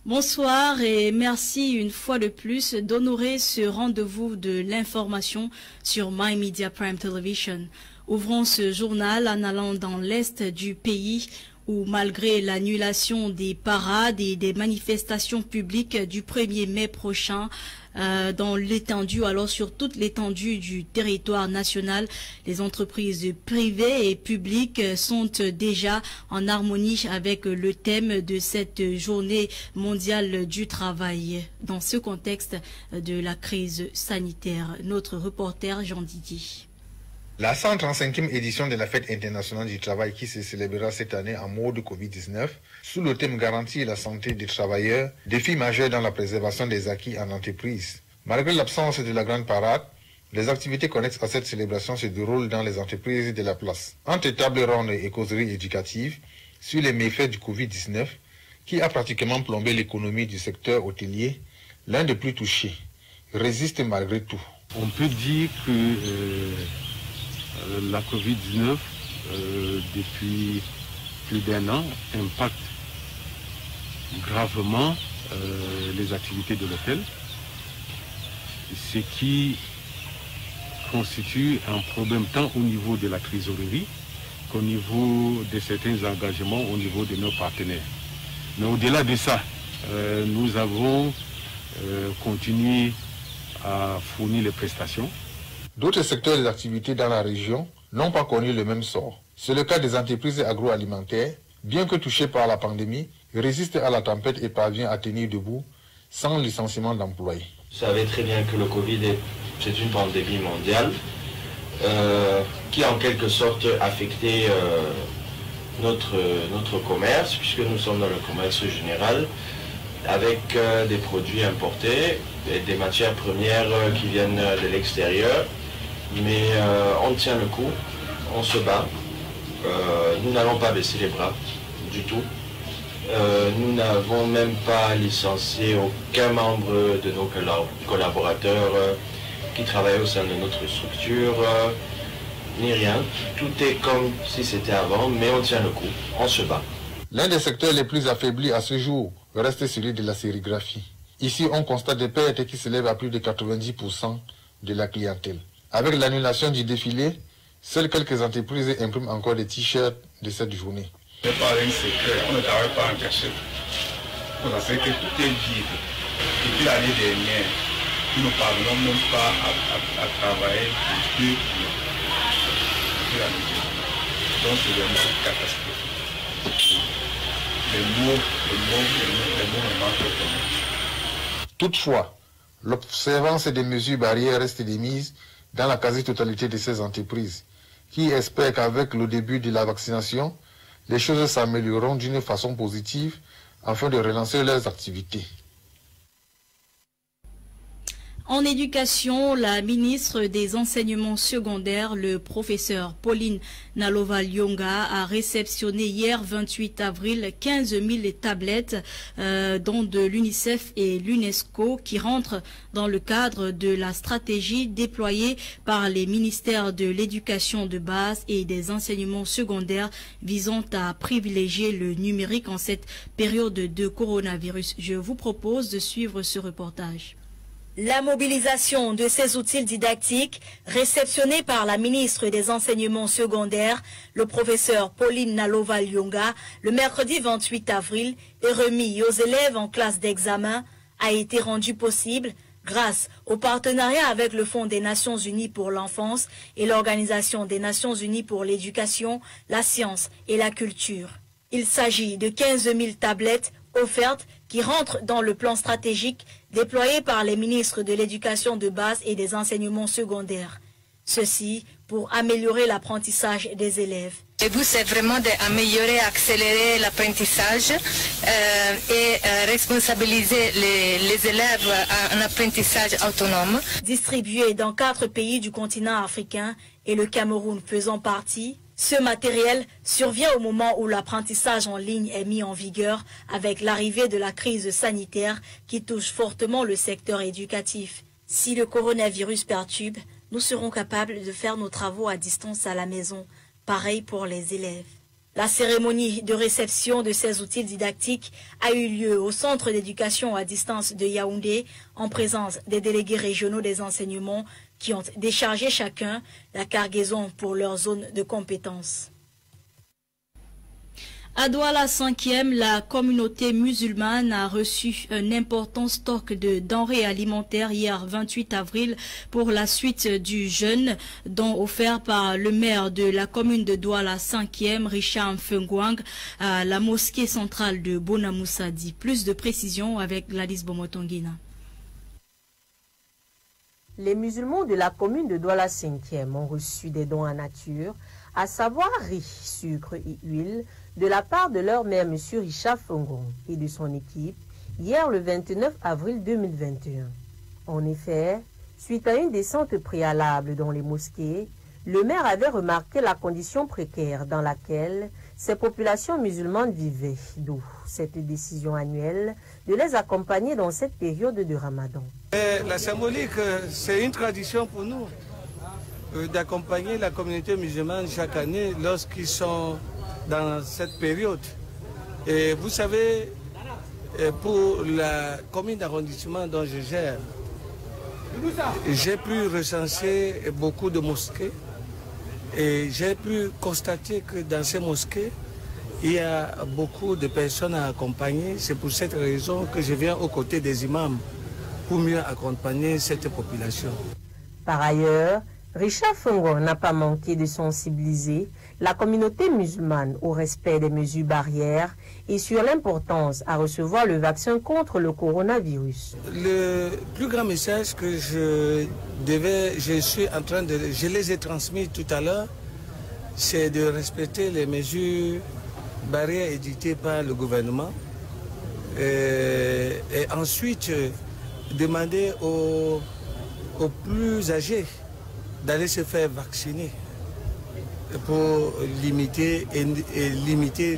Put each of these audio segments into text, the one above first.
Bonsoir et merci une fois de plus d'honorer ce rendez-vous de l'information sur My Media Prime Television. Ouvrons ce journal en allant dans l'est du pays où malgré l'annulation des parades et des manifestations publiques du 1er mai prochain, dans l'étendue, alors sur toute l'étendue du territoire national, les entreprises privées et publiques sont déjà en harmonie avec le thème de cette journée mondiale du travail. Dans ce contexte de la crise sanitaire, notre reporter Jean Didier. La 135e édition de la Fête internationale du travail qui se célébrera cette année en mode Covid-19, sous le thème Garantir la santé des travailleurs, défi majeur dans la préservation des acquis en entreprise. Malgré l'absence de la grande parade, les activités connexes à cette célébration se déroulent dans les entreprises de la place. Entre tables rondes et causeries éducatives sur les méfaits du Covid-19, qui a pratiquement plombé l'économie du secteur hôtelier, l'un des plus touchés, résiste malgré tout. On peut dire que la Covid-19, depuis plus d'1 an, impacte gravement les activités de l'hôtel, ce qui constitue un problème tant au niveau de la trésorerie qu'au niveau de certains engagements au niveau de nos partenaires. Mais au-delà de ça, nous avons continué à fournir les prestations. D'autres secteurs d'activité dans la région n'ont pas connu le même sort. C'est le cas des entreprises agroalimentaires, bien que touchées par la pandémie, résistent à la tempête et parviennent à tenir debout sans licenciement d'employés. Vous savez très bien que le Covid, c'est une pandémie mondiale qui a en quelque sorte affecté notre commerce, puisque nous sommes dans le commerce général, avec des produits importés, et des matières premières qui viennent de l'extérieur. Mais on tient le coup, on se bat, nous n'allons pas baisser les bras du tout. Nous n'avons même pas licencié aucun membre de nos collaborateurs qui travaillent au sein de notre structure, ni rien. Tout est comme si c'était avant, mais on tient le coup, on se bat. L'un des secteurs les plus affaiblis à ce jour reste celui de la sérigraphie. Ici, on constate des pertes qui s'élèvent à plus de 90% de la clientèle. Avec l'annulation du défilé, seules quelques entreprises impriment encore des t-shirts de cette journée. Ce n'est pas un secret, on ne travaille pas en cachette. On sait que tout est vide. Depuis l'année dernière, nous ne parvenons même pas à travailler pour 2 clients. Donc c'est vraiment une catastrophe. Les mots me manquent vraiment. Toutefois, l'observance des mesures barrières reste démise dans la quasi-totalité de ces entreprises, qui espèrent qu'avec le début de la vaccination, les choses s'amélioreront d'une façon positive afin de relancer leurs activités. En éducation, la ministre des enseignements secondaires, le professeur Pauline Nalova-Lyonga, a réceptionné hier 28 avril 15 000 tablettes dont de l'UNICEF et l'UNESCO qui rentrent dans le cadre de la stratégie déployée par les ministères de l'éducation de base et des enseignements secondaires visant à privilégier le numérique en cette période de coronavirus. Je vous propose de suivre ce reportage. La mobilisation de ces outils didactiques, réceptionnés par la ministre des Enseignements secondaires, le professeur Pauline Nalova-Lyonga, le mercredi 28 avril, et remis aux élèves en classe d'examen, a été rendue possible grâce au partenariat avec le Fonds des Nations Unies pour l'enfance et l'Organisation des Nations Unies pour l'éducation, la science et la culture. Il s'agit de 15 000 tablettes offertes qui rentrent dans le plan stratégique déployé par les ministres de l'éducation de base et des enseignements secondaires. Ceci pour améliorer l'apprentissage des élèves. Le but, c'est vraiment d'améliorer, accélérer l'apprentissage et responsabiliser les élèves à un apprentissage autonome. Distribué dans 4 pays du continent africain et le Cameroun faisant partie, ce matériel survient au moment où l'apprentissage en ligne est mis en vigueur avec l'arrivée de la crise sanitaire qui touche fortement le secteur éducatif. Si le coronavirus perturbe, nous serons capables de faire nos travaux à distance à la maison. Pareil pour les élèves. La cérémonie de réception de ces outils didactiques a eu lieu au Centre d'éducation à distance de Yaoundé en présence des délégués régionaux des enseignements qui ont déchargé chacun la cargaison pour leur zone de compétence. À Douala 5e, la communauté musulmane a reçu un important stock de denrées alimentaires hier 28 avril pour la suite du jeûne, don offert par le maire de la commune de Douala 5e, Richard Mfengwang, à la mosquée centrale de Bonamoussadi. Plus de précisions avec Gladys Bomotongina. Les musulmans de la commune de Douala 5e ont reçu des dons en nature, à savoir riz, sucre et huile, de la part de leur maire, M. Richard Fongon, et de son équipe, hier le 29 avril 2021. En effet, suite à une descente préalable dans les mosquées, le maire avait remarqué la condition précaire dans laquelle ces populations musulmanes vivaient, d'où cette décision annuelle de les accompagner dans cette période de Ramadan. La symbolique, c'est une tradition pour nous d'accompagner la communauté musulmane chaque année lorsqu'ils sont dans cette période. Et vous savez, pour la commune d'arrondissement dont je gère, j'ai pu recenser beaucoup de mosquées et j'ai pu constater que dans ces mosquées, il y a beaucoup de personnes à accompagner. C'est pour cette raison que je viens aux côtés des imams pour mieux accompagner cette population. Par ailleurs, Richard Fongon n'a pas manqué de sensibiliser la communauté musulmane au respect des mesures barrières et sur l'importance à recevoir le vaccin contre le coronavirus. Le plus grand message que je les ai transmis tout à l'heure, c'est de respecter les mesures barrières édictées par le gouvernement et ensuite demander aux plus âgés d'aller se faire vacciner pour limiter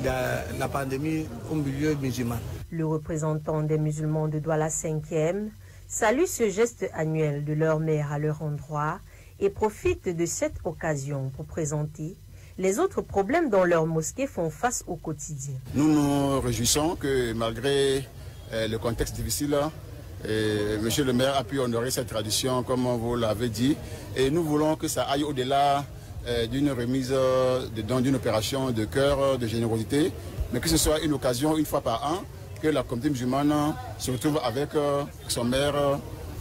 la pandémie au milieu musulman. Le représentant des musulmans de Douala 5e salue ce geste annuel de leur maire à leur endroit et profite de cette occasion pour présenter les autres problèmes dont leurs mosquées font face au quotidien. Nous nous réjouissons que malgré le contexte difficile, Monsieur le maire a pu honorer cette tradition comme vous l'avez dit et nous voulons que ça aille au-delà d'une remise de dons, d'une opération de cœur, de générosité, mais que ce soit une occasion une fois par an que la communauté musulmane se retrouve avec son maire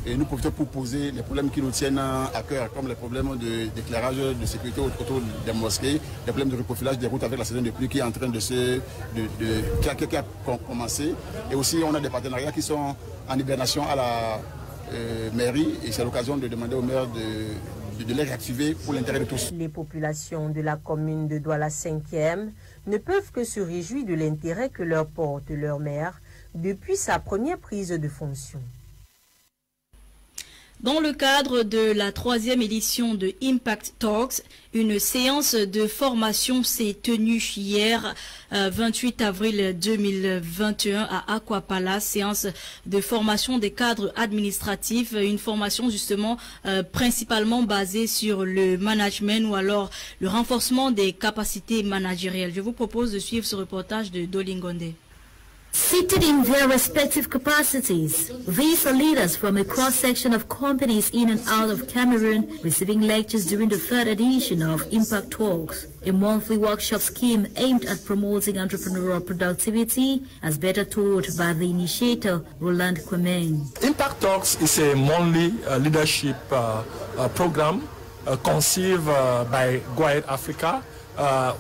et nous profitons pour poser les problèmes qui nous tiennent à cœur, comme les problèmes d'éclairage, de sécurité autour des mosquées, les problèmes de reprofilage des routes avec la saison de pluie qui est en train qui a commencé. Et aussi on a des partenariats qui sont en hibernation à la mairie et c'est l'occasion de demander au maire de les réactiver pour l'intérêt de tous. Les populations de la commune de Douala 5e ne peuvent que se réjouir de l'intérêt que leur porte leur maire depuis sa première prise de fonction. Dans le cadre de la 3e édition de Impact Talks, une séance de formation s'est tenue hier, 28 avril 2021 à Aquapalace, séance de formation des cadres administratifs, une formation justement principalement basée sur le management ou alors le renforcement des capacités managériales. Je vous propose de suivre ce reportage de Dolingonde. Seated in their respective capacities, these are leaders from a cross-section of companies in and out of Cameroon receiving lectures during the 3rd edition of Impact Talks, a monthly workshop scheme aimed at promoting entrepreneurial productivity, as better told by the initiator, Roland Quemen. Impact Talks is a monthly leadership program conceived by Guide Africa.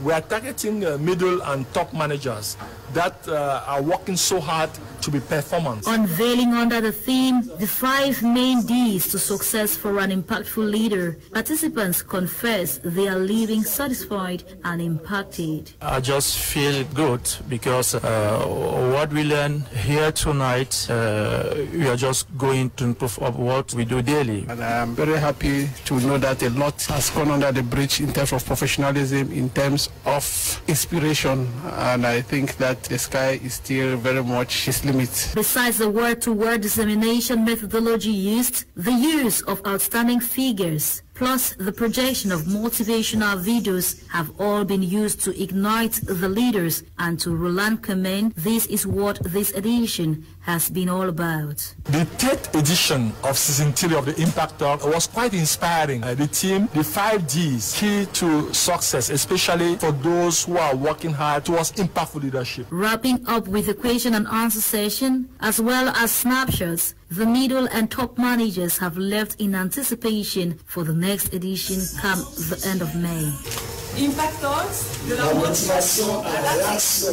We are targeting middle and top managers that are working so hard to be performance. Unveiling under the theme, the 5 main Ds to success for an impactful leader, participants confess they are leaving satisfied and impacted. I just feel good because what we learn here tonight, we are just going to improve of what we do daily. And I am very happy to know that a lot has gone under the bridge in terms of professionalism, in terms of inspiration, and I think that the sky is still very much its limit. Besides the word-to-word dissemination methodology used, the use of outstanding figures, plus the projection of motivational videos have all been used to ignite the leaders. And to Roland Kamen, this is what this edition has been all about. The 3rd edition of season 3 of the Impact Talk was quite inspiring. The team, the 5 Gs, key to success, especially for those who are working hard towards impactful leadership. Wrapping up with a question and answer session, as well as snapshots, the middle and top managers have left in anticipation for the next edition come the end of May. Impact Talks, de la motivation à l'action.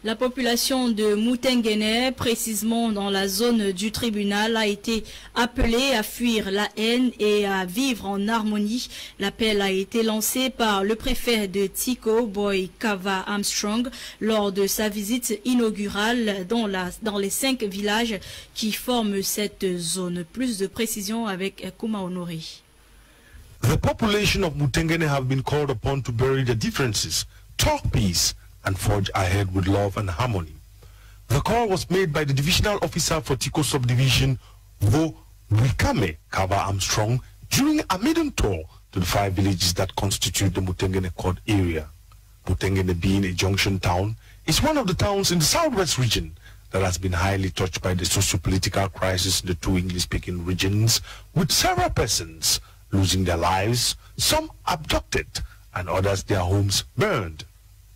La population de Mutengene, précisément dans la zone du tribunal, a été appelée à fuir la haine et à vivre en harmonie. L'appel a été lancé par le préfet de Tiko, Boy Kava Armstrong, lors de sa visite inaugurale dans les 5 villages qui forment cette zone. Plus de précisions avec Kuma Honoré. The population of Mutengene have been called upon to bury their differences, talk peace, and forge ahead with love and harmony. The call was made by the divisional officer for Tiko subdivision, Bo Wikame Kava Armstrong, during a maiden tour to the 5 villages that constitute the Mutengene Court area. Mutengene, being a junction town, is one of the towns in the southwest region that has been highly touched by the socio-political crisis in the 2 English-speaking regions, with several persons losing their lives, some abducted, and others their homes burned.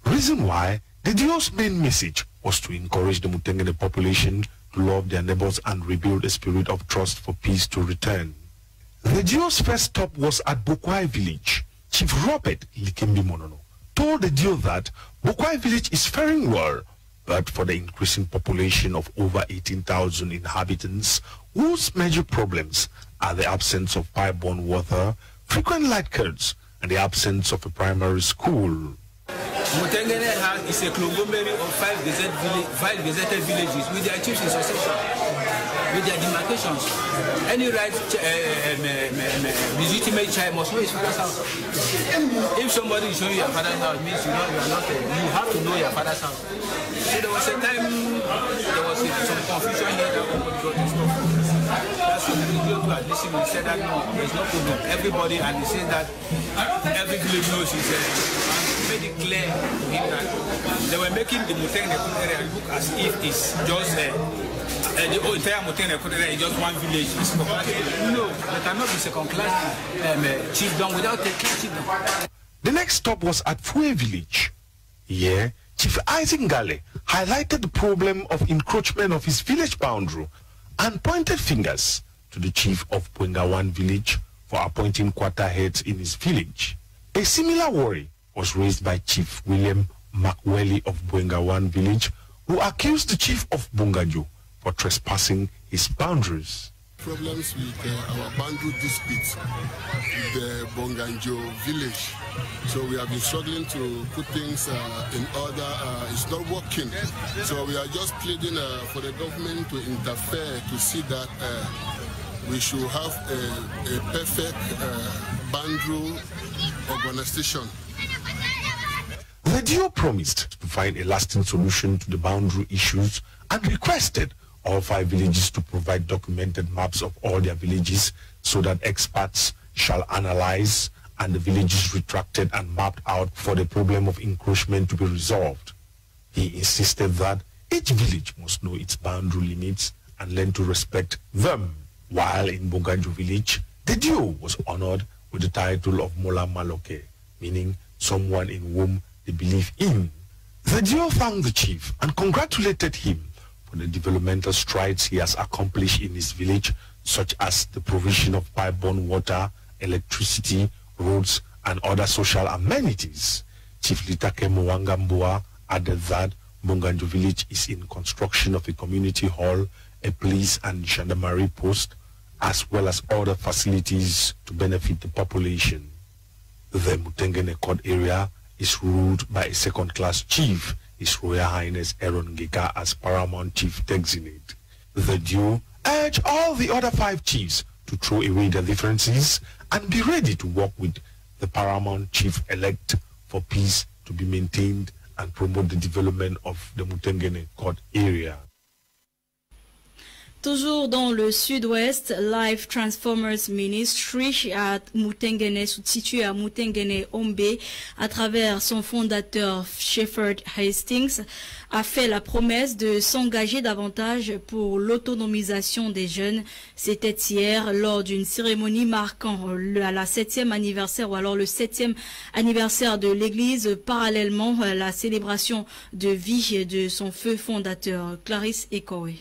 Reason why the DO's main message was to encourage the Mutengene population to love their neighbors and rebuild a spirit of trust for peace to return. The DO's first stop was at Bokwai village. Chief Robert Likembi Monono told the DO that Bokwai village is faring well, but for the increasing population of over 18,000 inhabitants, whose major problems are the absence of pipe-borne water, frequent light cuts, and the absence of a primary school. Mutengene is a conglomerate of 5 gazetted villages with their chiefs in succession, with their demarcations. Any right legitimate child must know his father's house. If somebody is showing your father's house, means you have to know your father's house. So there was a time there was some confusion here that nobody got this stuff. That's what the video who had listened and said that no, there's no problem. Everybody, and he said that every village knows his made it clear to him that they were making the Mutengene area look as if it's just the entire Mutengene area is just one village. No, there cannot be second-class chiefdom without a chiefdom. The next stop was at Fue village. Here, Chief Isaac Ngale highlighted the problem of encroachment of his village boundary and pointed fingers to the chief of Pwengawan village for appointing quarter heads in his village. A similar worry was raised by Chief William Makweli of Pwengawan village, who accused the chief of Bungajo for trespassing his boundaries. Problems with our boundary disputes with the Bonganjo village. So we have been struggling to put things in order. It's not working. So we are just pleading for the government to interfere to see that we should have a perfect boundary organization. The DO promised to find a lasting solution to the boundary issues and requested all 5 villages to provide documented maps of all their villages so that experts shall analyze and the villages retracted and mapped out for the problem of encroachment to be resolved. He insisted that each village must know its boundary limits and learn to respect them. While in Bonganjo village, the DO was honored with the title of Mola Maloke, meaning someone in whom they believe in. The DO thanked the chief and congratulated him for the developmental strides he has accomplished in his village, such as the provision of pipe-borne water, electricity, roads, and other social amenities. Chief Litake Mwangambua added that Bonganjo village is in construction of a community hall, a police and gendarmerie post, as well as other facilities to benefit the population. The Mutengene Court area is ruled by a second-class chief, His Royal Highness Aaron Geka, as Paramount Chief Designate. The DO urged all the other 5 chiefs to throw away their differences and be ready to work with the Paramount Chief-elect for peace to be maintained and promote the development of the Mutengene Court area. Toujours dans le sud-ouest, Life Transformers Ministry à Mutengene, situé à Mutengene Ombe, à travers son fondateur Shepherd Hastings, a fait la promesse de s'engager davantage pour l'autonomisation des jeunes. C'était hier lors d'une cérémonie marquant la 7e anniversaire ou alors le 7e anniversaire de l'église, parallèlement à la célébration de vie de son feu fondateur, Clarisse Ekowe.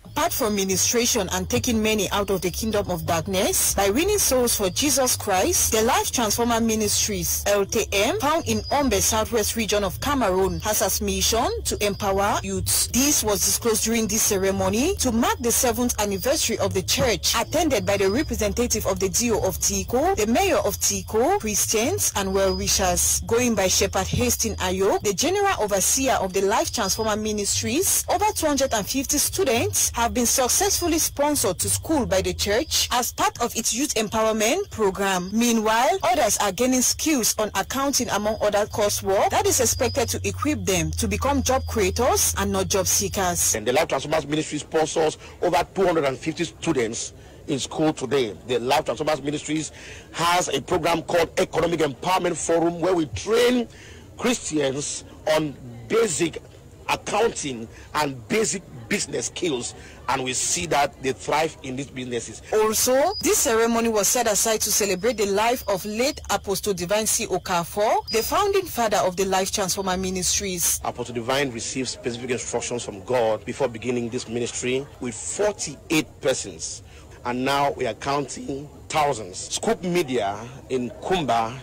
Apart from ministration and taking many out of the kingdom of darkness, by winning souls for Jesus Christ, the Life Transformer Ministries, LTM, found in Ombe, southwest region of Cameroon, has as mission to empower youths. This was disclosed during this ceremony to mark the 7th anniversary of the church, attended by the representative of the DO of Tiko, the mayor of Tiko, Christians, and well-wishers. Going by Shepherd Hastings Ayo, the general overseer of the Life Transformer Ministries, over 250 students have been successfully sponsored to school by the church as part of its youth empowerment program. Meanwhile, others are gaining skills on accounting among other coursework that is expected to equip them to become job creators and not job seekers. And the Life Transformers Ministry sponsors over 250 students in school today. The Life Transformers Ministries has a program called Economic Empowerment Forum, where we train Christians on basic accounting and basic business skills, and we see that they thrive in these businesses. Also, this ceremony was set aside to celebrate the life of late Apostle Divine C. Okafor, the founding father of the Life Transformer Ministries. Apostle Divine received specific instructions from God before beginning this ministry with 48 persons, and now we are counting thousands. Scoop Media in Kumba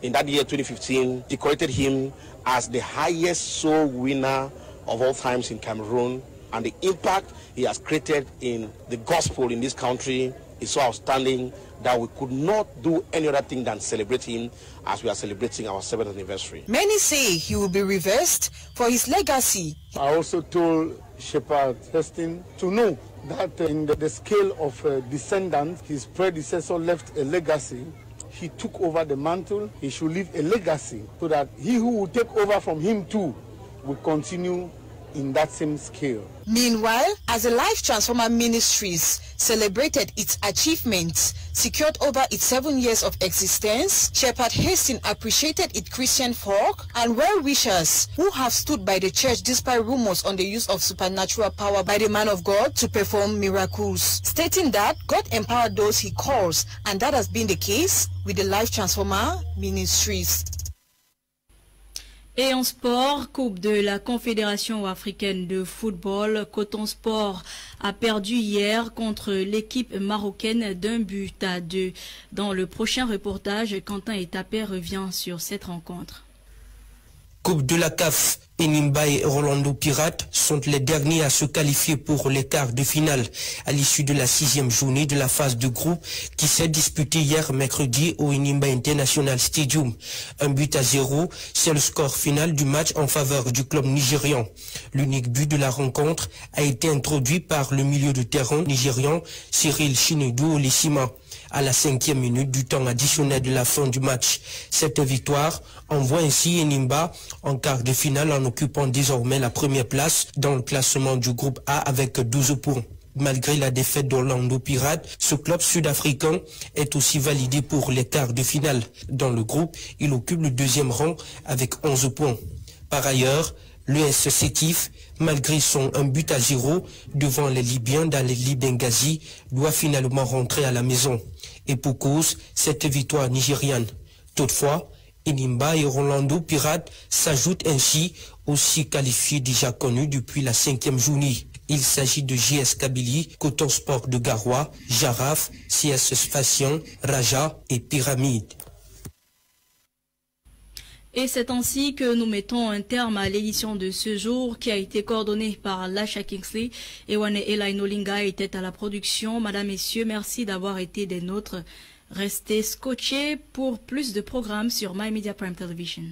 in that year 2015 decorated him as the highest soul winner of all times in Cameroon, and the impact he has created in the gospel in this country is so outstanding that we could not do any other thing than celebrate him as we are celebrating our 7th anniversary. Many say he will be reversed for his legacy. I also told Shepherd Hastings to know that in the scale of descendants, his predecessor left a legacy. He took over the mantle. He should leave a legacy so that he who will take over from him too will continue in that same scale. Meanwhile, as the Life Transformer Ministries celebrated its achievements, secured over its 7 years of existence, Shepherd Hastings appreciated its Christian folk and well-wishers who have stood by the church despite rumors on the use of supernatural power by the man of God to perform miracles, stating that God empowered those he calls, and that has been the case with the Life Transformer Ministries. Et en sport, Coupe de la Confédération africaine de football, Coton Sport a perdu hier contre l'équipe marocaine d'1-2. Dans le prochain reportage, Quentin Etapé revient sur cette rencontre. Coupe de la CAF, Enimba et Rolando Pirates sont les derniers à se qualifier pour les quarts de finale à l'issue de la 6e journée de la phase de groupe qui s'est disputée hier mercredi au Enimba International Stadium. 1-0, c'est le score final du match en faveur du club nigérian. L'unique but de la rencontre a été introduit par le milieu de terrain nigérian Cyril Chinedou Olissima à la 5e minute du temps additionnel de la fin du match. Cette victoire envoie ainsi Enimba en quart de finale en occupant désormais la première place dans le classement du groupe A avec 12 points. Malgré la défaite d'Orlando Pirates, ce club sud-africain est aussi validé pour les quarts de finale. Dans le groupe, il occupe le 2e rang avec 11 points. Par ailleurs, l'ES Sétif, malgré son 1-0 devant les Libyens dans les lits Benghazi, doit finalement rentrer à la maison. Et pour cause, cette victoire nigériane. Toutefois, Enimba et Rolando Pirates s'ajoutent ainsi aux 6 qualifiés déjà connus depuis la 5e journée. Il s'agit de JS Kabylie, Coton Sport de Garoua, Jaraf, CS Sfaxian, Raja et Pyramide. Et c'est ainsi que nous mettons un terme à l'édition de ce jour qui a été coordonnée par Lasha Kingsley. Ewane Elaino Linga était à la production. Madame, Messieurs, merci d'avoir été des nôtres. Restez scotchés pour plus de programmes sur My Media Prime Television.